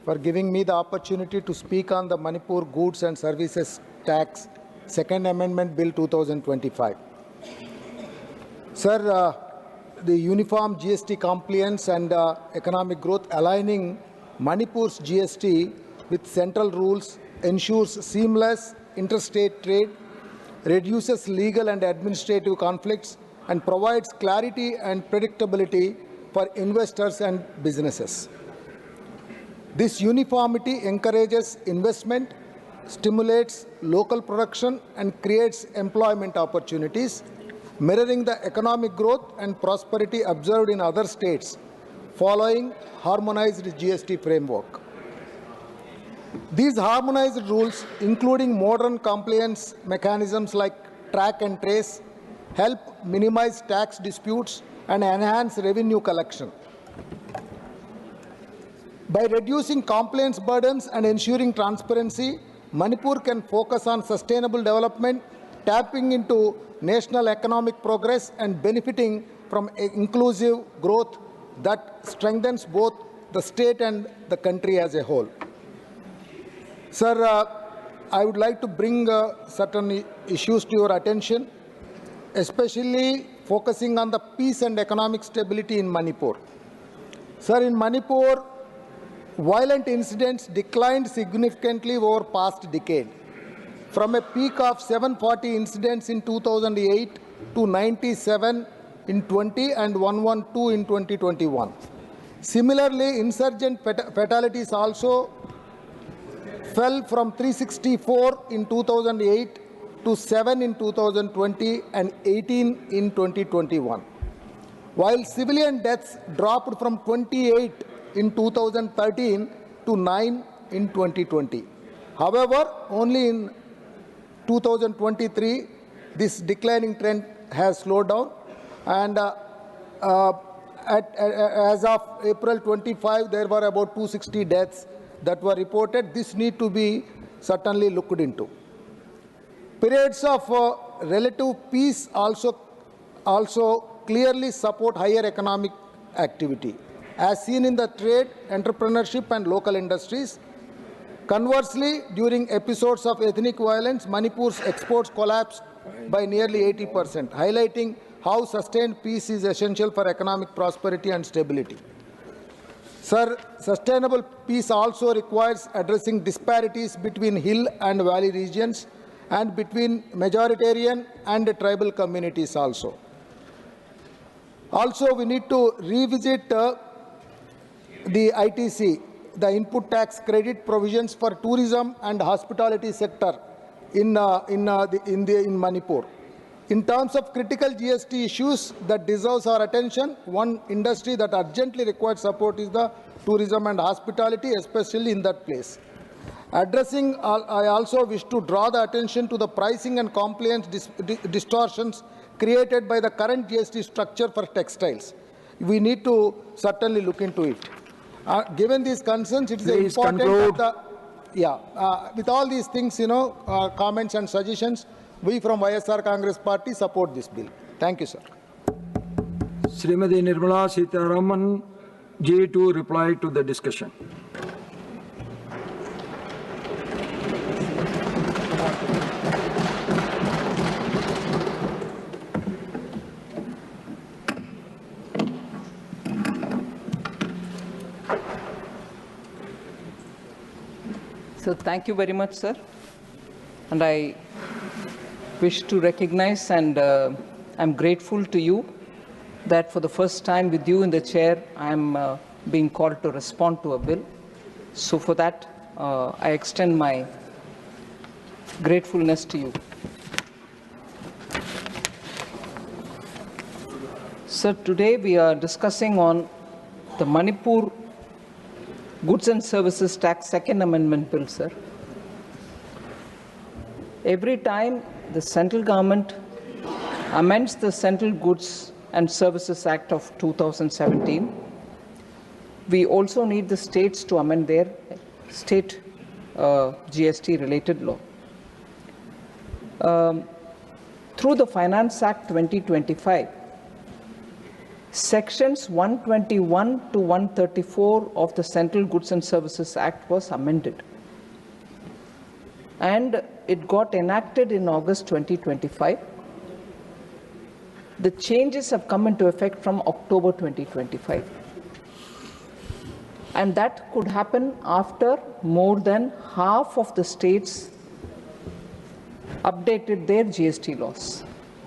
for giving me the opportunity to speak on the Manipur Goods and Services Tax Second Amendment Bill 2025. Sir, the uniform GST compliance and economic growth aligning Manipur's GST with central rules ensures seamless interstate trade, reduces legal and administrative conflicts, and provides clarity and predictability for investors and businesses. This uniformity encourages investment, stimulates local production, and creates employment opportunities, mirroring the economic growth and prosperity observed in other states following harmonized GST framework. These harmonized rules, including modern compliance mechanisms like track and trace, help minimize tax disputes and enhance revenue collection. By reducing compliance burdens and ensuring transparency, Manipur can focus on sustainable development, tapping into national economic progress and benefiting from inclusive growth that strengthens both the state and the country as a whole. Sir, I would like to bring certain issues to your attention, especially focusing on the peace and economic stability in Manipur. Sir, in Manipur, violent incidents declined significantly over past decade, from a peak of 740 incidents in 2008 to 97 in 20 and 112 in 2021. Similarly, insurgent fatalities also fell from 364 in 2008 to 7 in 2020 and 18 in 2021, while civilian deaths dropped from 28 in 2013 to 9 in 2020. However, only in 2023, this declining trend has slowed down, and as of April 25, there were about 260 deaths that were reported. This need to be certainly looked into. Periods of relative peace also clearly support higher economic activity, as seen in the trade, entrepreneurship, and local industries. Conversely, during episodes of ethnic violence, Manipur's exports collapsed by nearly 80%, highlighting how sustained peace is essential for economic prosperity and stability. Sir, sustainable peace also requires addressing disparities between hill and valley regions and between majoritarian and tribal communities also. Also, we need to revisit the ITC, the input tax credit provisions for tourism and hospitality sector in Manipur. In terms of critical GST issues that deserves our attention, one industry that urgently requires support is the tourism and hospitality, especially in that place. Addressing, I also wish to draw the attention to the pricing and compliance distortions created by the current GST structure for textiles. We need to certainly look into it. Given these concerns, it is important that with all these things, comments and suggestions, we from YSR Congress Party support this bill. Thank you, sir. Srimati Nirmala Sitharaman Ji to reply to the discussion. So thank you very much, sir. And I wish to recognize and I'm grateful to you that for the first time with you in the chair, I'm being called to respond to a bill. So for that, I extend my gratefulness to you. Sir, today we are discussing on the Manipur Goods and Services Tax Second Amendment Bill, sir. Every time the central government amends the Central Goods and Services Act of 2017, we also need the states to amend their state GST related law. Through the Finance Act 2025, Sections 121 to 134 of the Central Goods and Services Act was amended. And it got enacted in August 2025. The changes have come into effect from October 2025. And that could happen after more than half of the states updated their GST laws.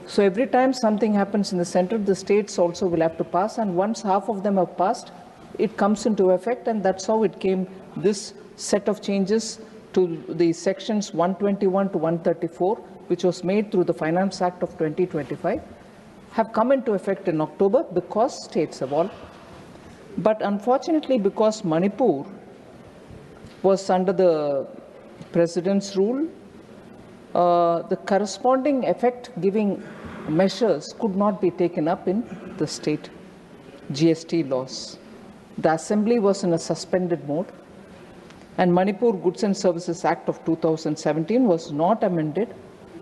So every time something happens in the center, the states also will have to pass, and once half of them have passed, it comes into effect, and that's how it came, this set of changes to the sections 121 to 134, which was made through the Finance Act of 2025, have come into effect in October because states have all. But unfortunately, because Manipur was under the President's rule, the corresponding effect-giving measures could not be taken up in the state GST laws. The Assembly was in a suspended mode, and Manipur Goods and Services Act of 2017 was not amended,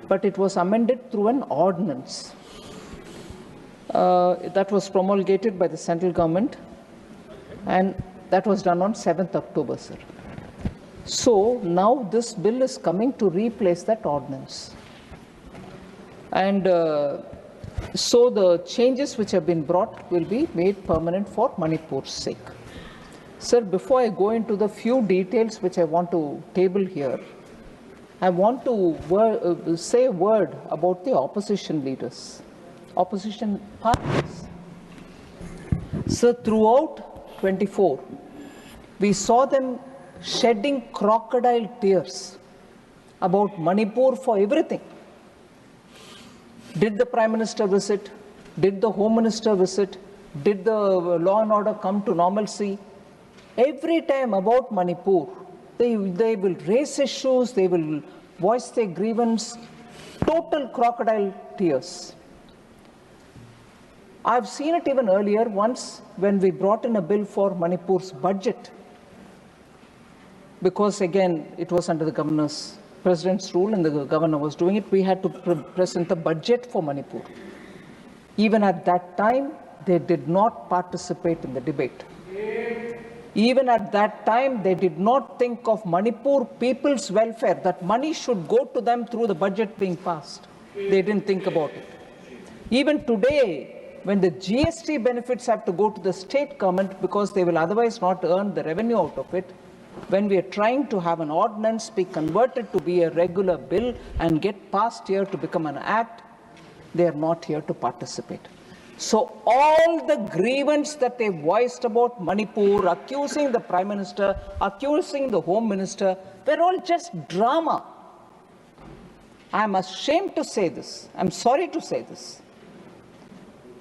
but it was amended through an ordinance that was promulgated by the central government, and that was done on 7th October, sir. So now this bill is coming to replace that ordinance. And so the changes which have been brought will be made permanent for Manipur's sake. Sir, before I go into the few details which I want to table here, I want to say a word about the opposition leaders, opposition parties. Sir, throughout 24, we saw them shedding crocodile tears about Manipur for everything. Did the Prime Minister visit? Did the Home Minister visit? Did the law and order come to normalcy? Every time about Manipur, they will raise issues, they will voice their grievance, total crocodile tears. I've seen it even earlier once when we brought in a bill for Manipur's budget, because again, it was under the President's rule and the governor was doing it. We had to present the budget for Manipur. Even at that time, they did not participate in the debate. Even at that time, they did not think of Manipur people's welfare, that money should go to them through the budget being passed. They didn't think about it. Even today, when the GST benefits have to go to the state government because they will otherwise not earn the revenue out of it, when we are trying to have an ordinance be converted to be a regular bill and get passed here to become an act, they are not here to participate. So all the grievance that they voiced about Manipur, accusing the Prime Minister, accusing the Home Minister, were all just drama. I'm ashamed to say this. I'm sorry to say this.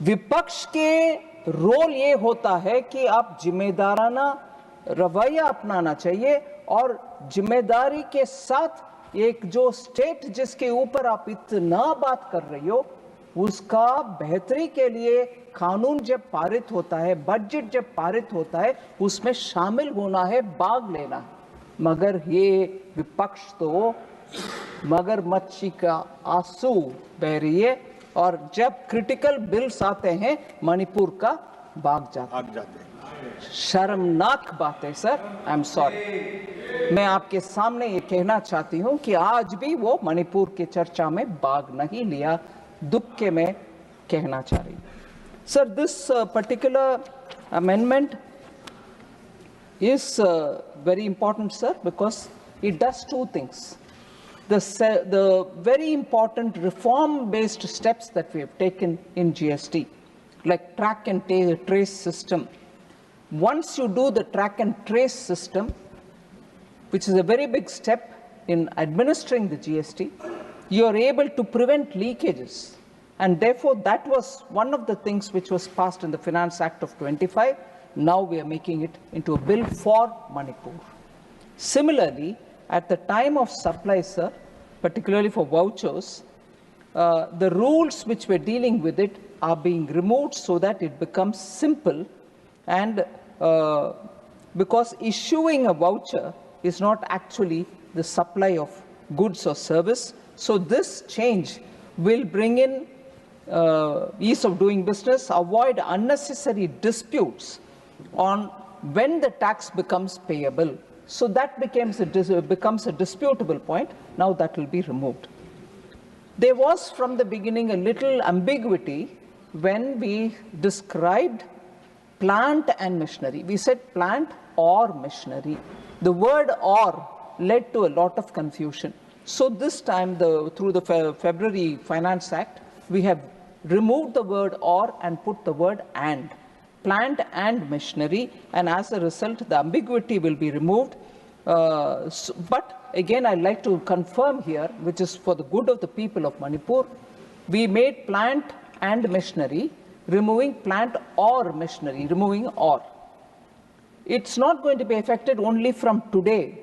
विपक्ष के role ये होता है कि आप जिम्मेदाराना रवैया अपनाना चाहिए और जिम्मेदारी के साथ एक जो स्टेट जिसके ऊपर आप इतना बात कर रही हो, उसका बेहतरी के लिए कानून जब पारित होता है, बजट जब पारित होता है, उसमें शामिल होना है, भाग लेना है। मगर ये विपक्ष तो मगरमच्छी का आंसू बह रही है और जब क्रिटिकल बिल्स आते हैं मणिपुर का भाग जाते हैं। शर्मनाक बात है सर, आई एम सॉरी। मैं आपके सामने ये कहना चाहती हूं कि आज भी वो मणिपुर के चर्चा में भाग नहीं लिया, दुख के मैं कहना चाह रही हूं। Sir, this particular amendment is very important, sir, because it does two things. The very important reform-based steps that we have taken in GST, like track and trace system. Once you do the track and trace system, which is a very big step in administering the GST, you are able to prevent leakages. And therefore, that was one of the things which was passed in the Finance Act of 25. Now we are making it into a bill for Manipur. Similarly, at the time of supply, sir, particularly for vouchers, the rules which we're dealing with it are being removed so that it becomes simple, and because issuing a voucher is not actually the supply of goods or service. So this change will bring in ease of doing business, avoid unnecessary disputes on when the tax becomes payable. So that becomes a disputable point. Now that will be removed. There was from the beginning a little ambiguity when we described plant and machinery. We said plant or machinery. The word or led to a lot of confusion. So this time, through the February Finance Act, we have removed the word or and put the word and. Plant and machinery, and as a result, the ambiguity will be removed. But again, I'd like to confirm here, which is for the good of the people of Manipur, we made plant and machinery, removing plant or machinery, removing or. It's not going to be affected only from today.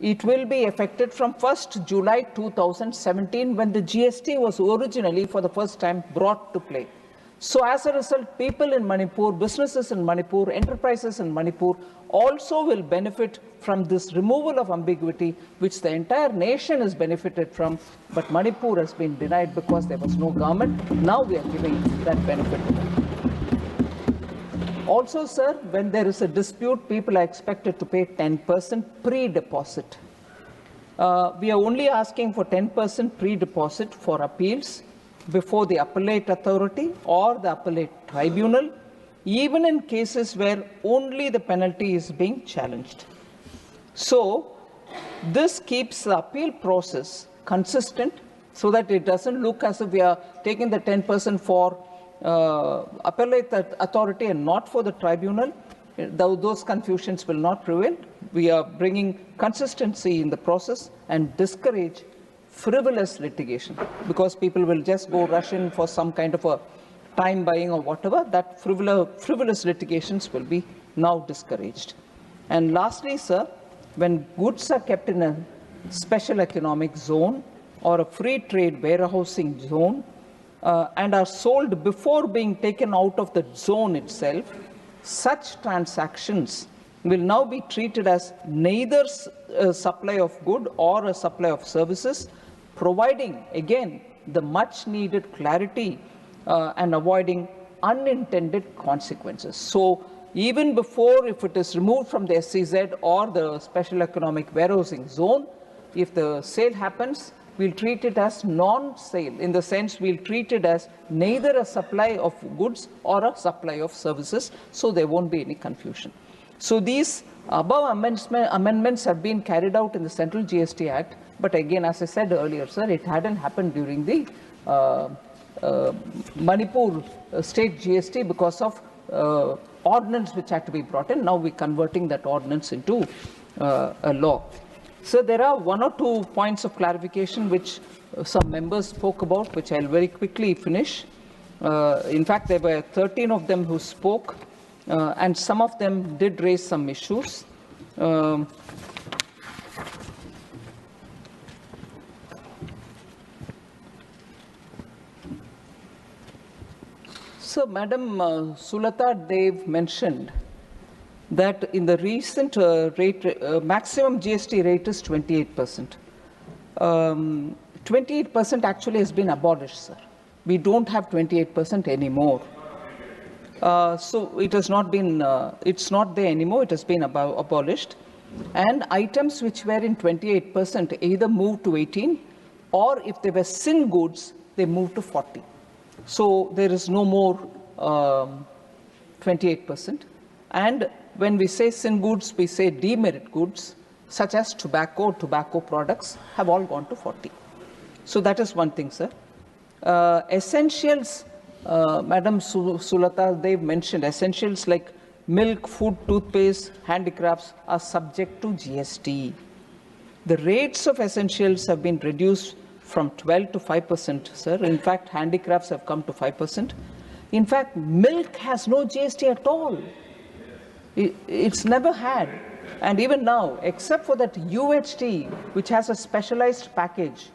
It will be affected from 1st July 2017, when the GST was originally for the first time brought to play. So as a result, people in Manipur, businesses in Manipur, enterprises in Manipur also will benefit from this removal of ambiguity, which the entire nation has benefited from, but Manipur has been denied because there was no government. Now we are giving that benefit to them. Also, sir, when there is a dispute, people are expected to pay 10% pre-deposit. We are only asking for 10% pre-deposit for appeals before the appellate authority or the appellate tribunal, even in cases where only the penalty is being challenged. So this keeps the appeal process consistent so that it doesn't look as if we are taking the 10% for appellate authority and not for the tribunal. Those confusions will not prevail. We are bringing consistency in the process and discourage frivolous litigation, because people will just go rush in for some kind of a time buying or whatever. That frivolous litigations will be now discouraged. And lastly, sir, when goods are kept in a special economic zone or a free trade warehousing zone and are sold before being taken out of the zone itself, such transactions will now be treated as neither a supply of good or a supply of services, providing, again, the much needed clarity and avoiding unintended consequences. So even before, if it is removed from the SEZ or the special economic warehousing zone, if the sale happens, we'll treat it as non-sale, in the sense we'll treat it as neither a supply of goods or a supply of services, so there won't be any confusion. So these above amendments have been carried out in the Central GST Act, but again, as I said earlier, sir, it hadn't happened during the Manipur state GST because of ordinance which had to be brought in. Now we're converting that ordinance into a law. So there are one or two points of clarification which some members spoke about, which I'll very quickly finish. In fact, there were 13 of them who spoke, and some of them did raise some issues. So, Madam Sulata Dev mentioned that in the recent maximum GST rate is 28%. 28% actually has been abolished, sir. We don't have 28% anymore. So it has not been, it's not there anymore. It has been abolished. And items which were in 28% either moved to 18, or if they were sin goods, they moved to 40. So there is no more 28%. And when we say sin goods, we say demerit goods, such as tobacco products, have all gone to 40. So that is one thing, sir. Essentials, Madam Sulata, they've mentioned essentials like milk, food, toothpaste, handicrafts are subject to GST. The rates of essentials have been reduced from 12 to 5%, sir. In fact, handicrafts have come to 5%. In fact, milk has no GST at all. It's never had. And even now, except for that UHT, which has a specialized package,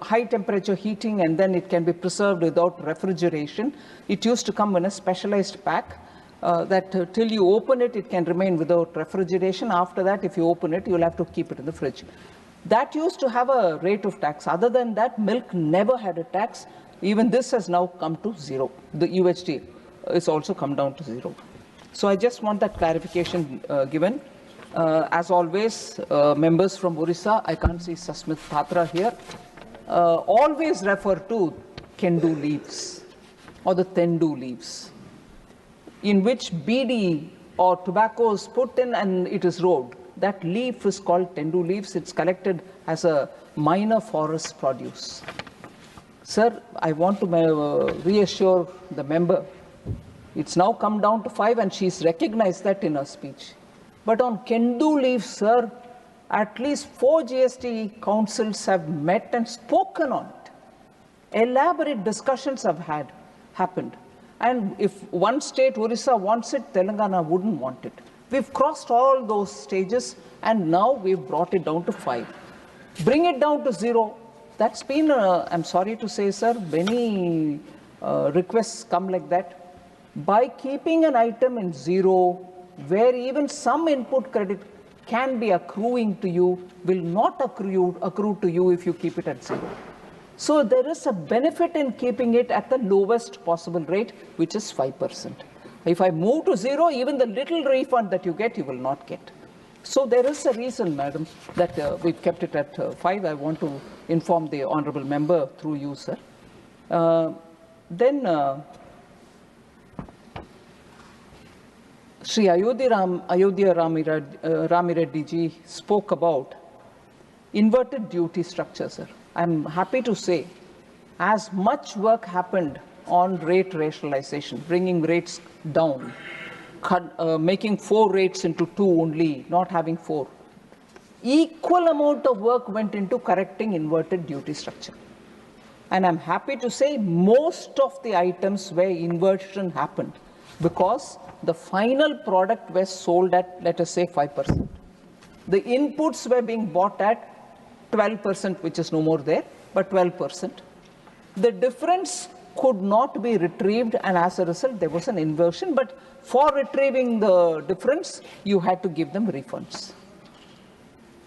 high temperature heating, and then it can be preserved without refrigeration. It used to come in a specialized pack that till you open it, it can remain without refrigeration. After that, if you open it, you'll have to keep it in the fridge. That used to have a rate of tax. Other than that, milk never had a tax. even this has now come to zero. The UHD is also come down to zero. So I just want that clarification given. As always, members from Orissa, I can't see Sasmit Patra here, always refer to Kendu leaves or the Tendu leaves, in which BD or tobacco is put in and it is rolled. That leaf is called Tendu leaves. It's collected as a minor forest produce. Sir, I want to reassure the member, it's now come down to 5 and she's recognized that in her speech. But on Kendu leaves, sir, at least 4 GST councils have met and spoken on it. Elaborate discussions have happened. And if one state, Orissa, wants it, Telangana wouldn't want it. We've crossed all those stages and now we've brought it down to 5. Bring it down to 0. That's been, I'm sorry to say, sir, many requests come like that. By keeping an item in 0, where even some input credit can be accruing to you, will not accrue to you if you keep it at 0. So there is a benefit in keeping it at the lowest possible rate, which is 5%. If I move to 0, even the little refund that you get, you will not get. So there is a reason, madam, that we've kept it at 5. I want to inform the honorable member through you, sir. Sri Ayodhya Ramireddy ji spoke about inverted duty structure, sir. I'm happy to say as much work happened on rate rationalization, bringing rates down, making 4 rates into 2 only, not having 4. Equal amount of work went into correcting inverted duty structure. And I'm happy to say most of the items where inversion happened because the final product was sold at, let us say, 5%. The inputs were being bought at 12%, which is no more there, but 12%. The difference could not be retrieved, and as a result, there was an inversion. But for retrieving the difference, you had to give them refunds.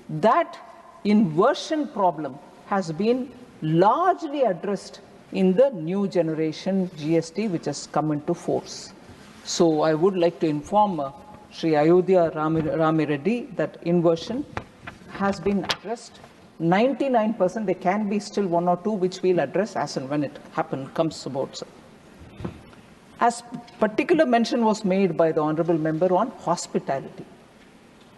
That inversion problem has been largely addressed in the new generation GST, which has come into force. So I would like to inform Sri Ayodhya Ramireddy that inversion has been addressed. 99%, there can be still 1 or 2 which we'll address as and when it comes about, sir. As particular mention was made by the honorable member on hospitality.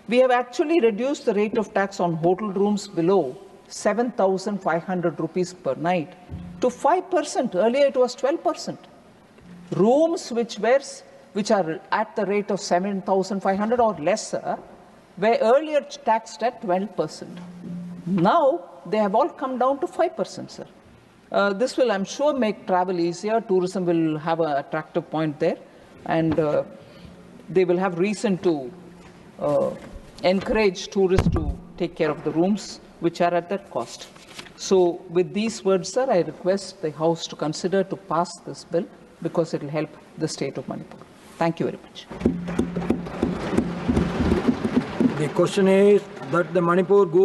We have actually reduced the rate of tax on hotel rooms below 7,500 rupees per night to 5%. Earlier it was 12%. Rooms which are at the rate of 7,500 or lesser were earlier taxed at 12%. Now they have all come down to 5%, sir. This will, I'm sure, make travel easier. Tourism will have an attractive point there, and they will have reason to encourage tourists to take care of the rooms which are at that cost. So with these words, sir, I request the House to consider to pass this bill because it will help the state of Manipur. Thank you very much. The question is that the Manipur goods